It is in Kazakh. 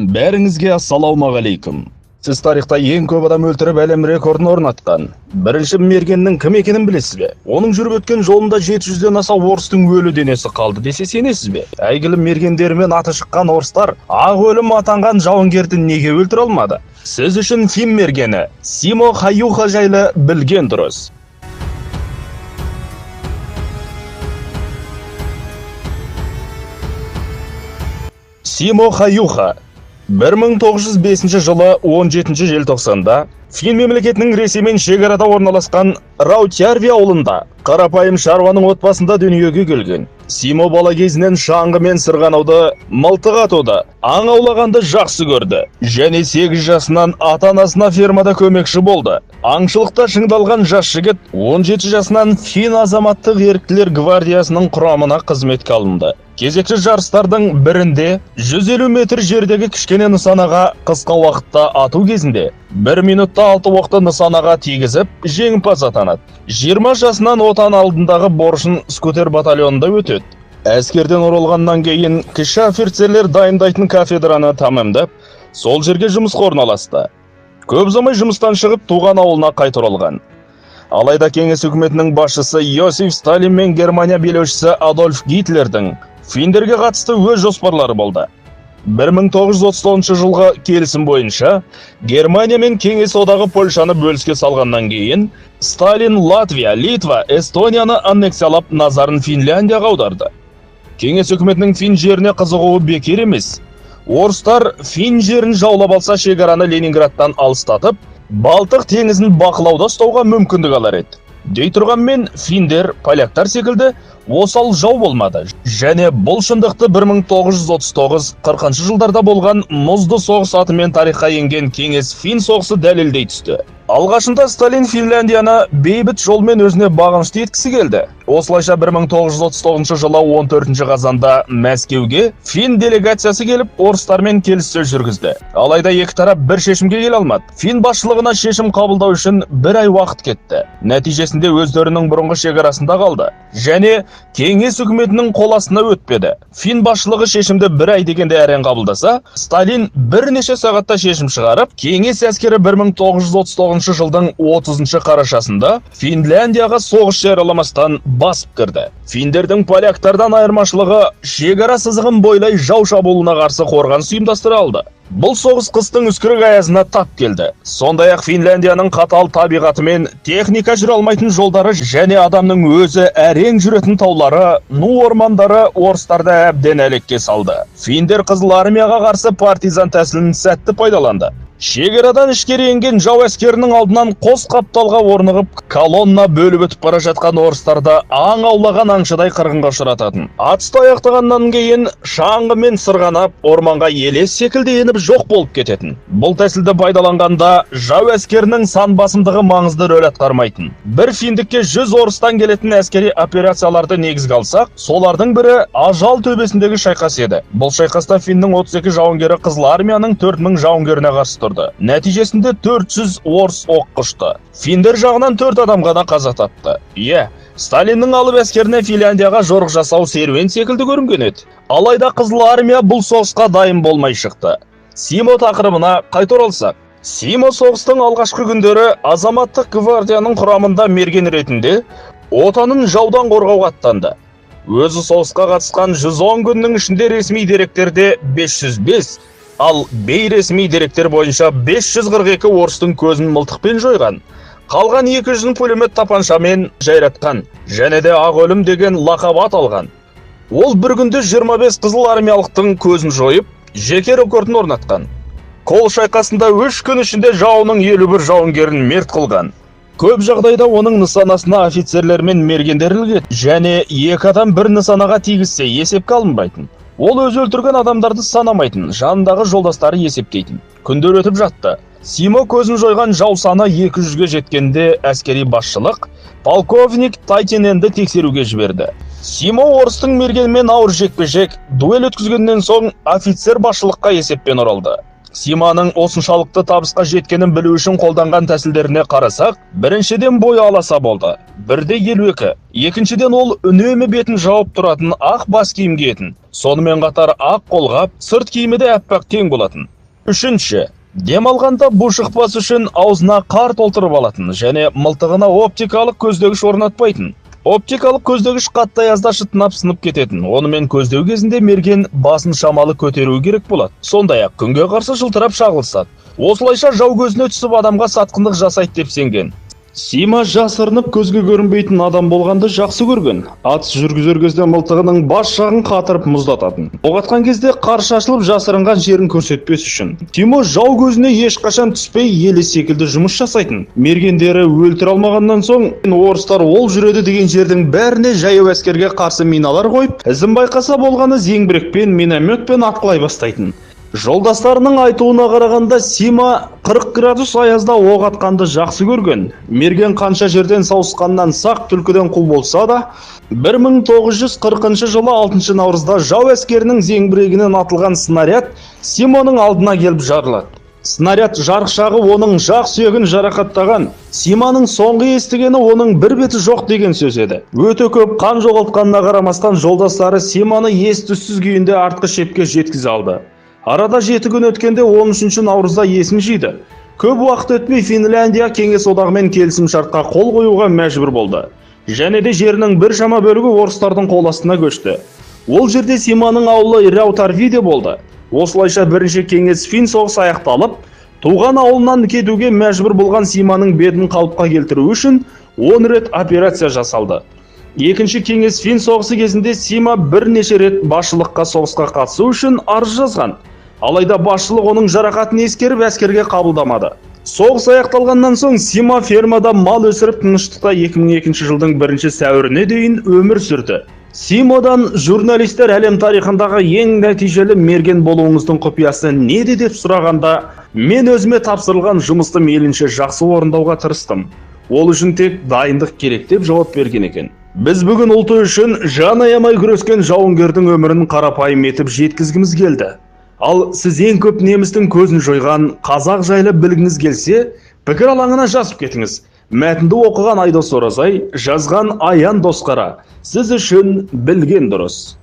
Бәріңізге ассалаумағалейкум. Сіз тарихта ең көп адам өлтіріп әлем рекордын орнатқан бірінші мергеннің кім екенін білесіз бе? Оның жүріп өткен жолында 700-ден аса орыстың өлі денесі қалды десе сенесіз бе? Әйгілі мергендерімен аты шыққан орыстар ақ өлім атанған жауынгерді неге өлтіре алмады? Сіз үшін фин мергені Симо Хаюха жайлы білген дұрыс. Симо Хаюха 1905 жылы 17 желтоқсанда Фин мемлекетінің Ресеймен шекарада орналасқан Раутьярви ауылында қарапайым шаруаның отбасында дүниеге келген. Симо бала кезінен шаңғы мен сырғанауды, мылтық атуды, аң аулағанды жақсы көрді. Және 8 жасынан ата-анасына фермада көмекші болды. Аңшылықта шыңдалған жас жігіт 17 жасынан Фин азаматтық еріктілер гвардиясының құрамына қызметке алынды. Кезекші жарыстардың бірінде 150 метр жердегі кішкене нысанаға қысқа уақытта ату кезінде 1 минутта 6 оқты нысанаға тигізіп, жеңімпаз атанады. 20 жасынан отан алдындағы борышын скутер батальонында өтеді. Әскерден оралғаннан кейін кіші офицерлер дайындайтын кафедраны тамамдап, сол жерге жұмысқа орналасты. Көп ұзамай жұмыстан шығып туған ауылына қайта оралған. Алайда кеңес үкіметінің басшысы Йосиф Сталин мен Германия билеушісі Адольф Гитлердің финдерге қатысты өз жоспарлары болды. 1939 жылғы келісім бойынша Германия мен Кеңес одағы Польшаны бөліске салғаннан кейін Сталин Латвия, Литва, Эстонияны аннексиялап назарын Финляндияға аударды. Кеңес үкіметінің фин жеріне қызығуы бекер емес. Орыстар фин жерін жаулап алса шекараны Ленинградтан алыстатып, Балтық теңізін бақылауда ұстауға мүмкіндік алар еді. Дей тұрғанмен финдер, поляктар секілді осал жау болмады. Және бұл шындықты 1939-40 жылдарда болған мұзды соғыс атымен тарихқа енген кеңес фин соғысы дәлелдей түсті. Алғашында Сталин Финляндияны бейбіт жолмен өзіне бағынышты еткісі келді. Осылайша 1939 жылы 14 қазанда Мәскеуге фин делегациясы келіп, орыстармен келіссөз жүргізді. Алайда екі тарап бір шешімге келе алмады. Фин басшылығына шешім қабылдау үшін 1 ай уақыт кетті. Нәтижесінде өздерінің бұрынғы шекарасында қалды. Және кеңес үкіметінің қол астына өтпеді. Фин басшылығы шешімді 1 ай дегенде әрең қабылдаса, Сталин бірнеше сағатта шешім шығарып, кеңес әскері 1939 жылдың 30 қарашасында Финляндияға соғыс жарияламастан басып кірді. Финдердің поляктардан айырмашылығы шекара сызығын бойлай жау шабуылына қарсы қорғаныс ұйымдастыра алды. Бұл соғыс қыстың үскірік аязына тап келді. Сондай-ақ Финляндияның қатал табиғаты мен техника жүре алмайтын жолдары және адамның өзі әрең жүретін таулары, ну ормандары орыстарды әбден әлекке салды. Финдер Қызыл армияға қарсы партизан тәсілін сәтті пайдаланды. Шекарадан ішкері енген жау әскерінің алдынан қос қапталға орнығып, колонна бөліп өтіп бара жатқан орыстарды аң аулаған аңшыдай қырғынға ұшырататын. Атысты аяқтағаннан кейін шаңғы мен сырғанап, орманға елес секілді еніп жоқ болып кететін. Бұл тәсілді пайдаланғанда жау әскерінің сан басымдығы маңызды рөл атқармайтын. Бір финдікке 100 орыстан келетін әскери операцияларды негізге алсақ, солардың бірі Ажал төбесіндегі шайқас еді. Бұл шайқаста финнің 32 жауынгері Қызыл армияның 4000 жауынгеріне қарсы тұрды. Нәтижесінде 400 орыс оқ ұшты. Финдер жағынан 4 адам ғана қаза тапты. Сталиннің алып әскеріне Финляндияға жорық жасау серуен секілді көрінген еді. Алайда Қызыл армия бұл соғысқа дайын болмай шықты. Симо тақырыбына қайта оралсақ. Симо соғыстың алғашқы күндері азаматтық гвардияның құрамында мерген ретінде отанын жаудан қорғауға аттанды. Өзі соғысқа қатысқан 110 күннің ішінде ресми деректерде 505, ал бейресми деректер бойынша 542 орыстың көзін мылтықпен жойған. Қалған 200-ін пулемет тапаншамен жайратқан, және де ақ өлім деген лақап алған. Ол бір күнде 25 қызыл армиялықтың көзін жойып, жеке рекордын орнатқан. Қол шайқасында 3 күн ішінде жауының 51 жауынгерін мерт қылған. Көп жағдайда оның нысанасына офицерлер мен мергендер ілігеді, және 2 адам бір нысанаға тигізсе есепке алынбайтын. Ол өзі өлтірген адамдарды санамайтын, жанындағы жолдастары есептейтін. Күндер өтіп жатты. Симо көзін жойған жау саны 200-ге жеткенде әскери басшылық полковник Тайтиненді тексеруге жіберді. Симо орыстың мергенмен ауыр жекпе-жек дуэль өткізгеннен соң офицер басшылыққа есеппен оралды. Симаның осыншалықты табысқа жеткенін білу үшін қолданған тәсілдеріне қарасақ, біріншіден бойы аласа болды, 1:52. Екіншіден ол үнемі бетін жауып тұратын ақ бас киім киетін. Сонымен қатар ақ қолғап, сырт киімі де әппақ тең болатын. Үшінші, демалғанда бу шықпас үшін аузына қар толтырып алатын және мылтығына оптикалық көздегіш орнатпайтын. Оптикалық көздегіш қатты аязда шытынап сынып кететін. Онымен көздеу кезінде мерген басын шамалы көтеру керек болады. Сондай-ақ күнге қарсы жылтырап шағылысады. Осылайша жау көзіне түсіп адамға сатқындық жасайды деп сенген. Сима жасырынып көзге көрінбейтін адам болғанды жақсы көрген. Атыс жүргізер кезде мылтығының бас жағын қатырып мұздататын. Оқ атқан кезде қар шашылып жасырынған жерін көрсетпес үшін. Тимо жау көзіне ешқашан түспей елі секілді жұмыс жасайтын. Мергендері өлтіре алмағаннан соң, орыстар ол жүреді деген жердің бәріне жаяу әскерге қарсы миналар қойып, ізін байқаса болғаны зеңбірекпен, минометпен атқылай бастайтын. Жолдастарының айтуына қарағанда Сима 40 градус аязда оқ атқанды жақсы көрген. Мерген қанша жерден сауысқаннан сақ түлкіден құл болса да, 1940 жылы 6 наурызда жау әскерінің зеңбірегінен атылған снаряд Симаның алдына келіп жарылады. Снаряд жарықшағы оның жақ сүйегін жарақаттаған. Симаның соңғы естігені оның бір беті жоқ деген сөз еді. Өте көп қан жоғалтқанына қарамастан жолдастары Симаны ес-түссіз күйінде артқы шепке жеткізе алды. Арада 7 күн өткенде 13 наурызда есін жиды. Көп уақыт өтпей Финляндия Кеңес одағымен келісім шартқа қол қоюға мәжбүр болды. Және де жерінің бір шама бөлігі орыстардың қол астына көшті. Ол жерде Симаның ауылы Раутарвиде болды. Осылайша бірінші Кеңес фин соғысы аяқталып, туған ауылынан кетуге мәжбүр болған Симаның бетін қалыпқа келтіру үшін 10 рет операция жасалды. Екінші Кеңес фин соғысы кезінде Сима бірнеше рет басшылыққа соғысқа қатысу үшін арыз жазған. Алайда басшылық оның жарақатын ескеріп әскерге қабылдамады. Соғыс аяқталғаннан соң Сима фермада мал өсіріп тыныштықта 2002 жылдың 1 сәуіріне дейін өмір сүрді. Симадан журналистер әлем тарихындағы ең нәтижелі мерген болуыңыздың құпиясы неде деп сұрағанда, мен өзіме тапсырылған жұмысты мейлінше жақсы орындауға тырыстым. Ол үшін тек дайындық керек деп жауап берген екен. Біз бүгін ұлты үшін жан аямай күрескен жауынгердің өмірін қарапайым етіп жеткізгіміз келді. Ал сіз ең көп немістің көзін жойған қазақ жайлы білгіңіз келсе, пікір алаңына жазып кетіңіз. Мәтінді оқыған Айдос Оразай, жазған Аян Досқара. Сіз үшін білген дұрыс.